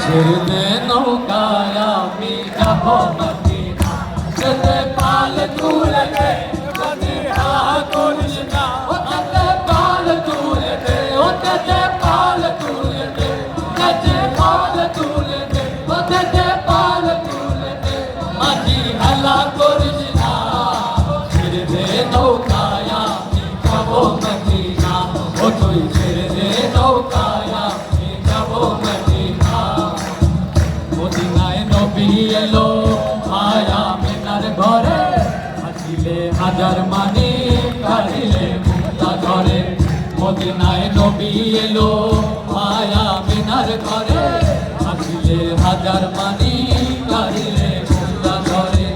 ছেড়ে দে নৌকায় আমি যাব মদিনা যেতে পাল তুলে দে যদি করিস না ওতে পাল তুলে দে ওতে পাল তুলে দে যেতে পাল তুলে দে ওতে পাল তুলে দে মাঝি হেলা করিস না ছেড়ে দে নৌকায় আমি যাব মদিনা ও তুই ছেড়ে দে নৌকায় আমি যাব মদিনা মদিনায় নবী এলো মায়া মিনার ঘরে হাসিলে হাজার মানি কাঁদিলে মুক্তা ধরে মদিনায় নবী এলো মায়া মিনার ঘরে হাসিলে হাজার মানি কাঁদিলে মুক্তা ধরে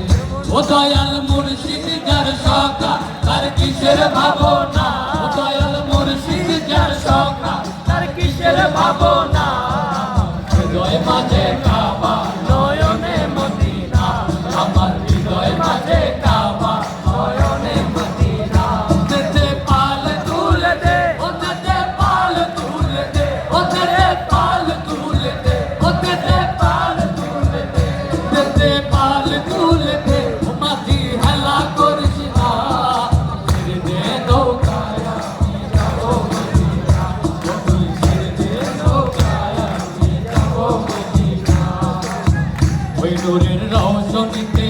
ও দয়াল মুর্শিদ যার সখা তার কিসের ভাবনা ও দয়াল মুর্শিদ যার সখা তার কিসের ভাবনা হৃদয় মাঝে কাবা নয়নে মদিনা আমার হৃদয় মাঝে কাবা নয়নে মদিনা যেতে পাল তুলে দে ওতে পাল তুলে দে ওতে পাল তুলে দে ওতে পাল তুলে দে যেতে পাল তুলে দে মাঝি হেলা করিস না ছেড়ে দে নৌকায় আমি যাব মদিনা তুই ছেড়ে দে নৌকায় আমি যাব মদিনা ওই নূরের রওশনীতে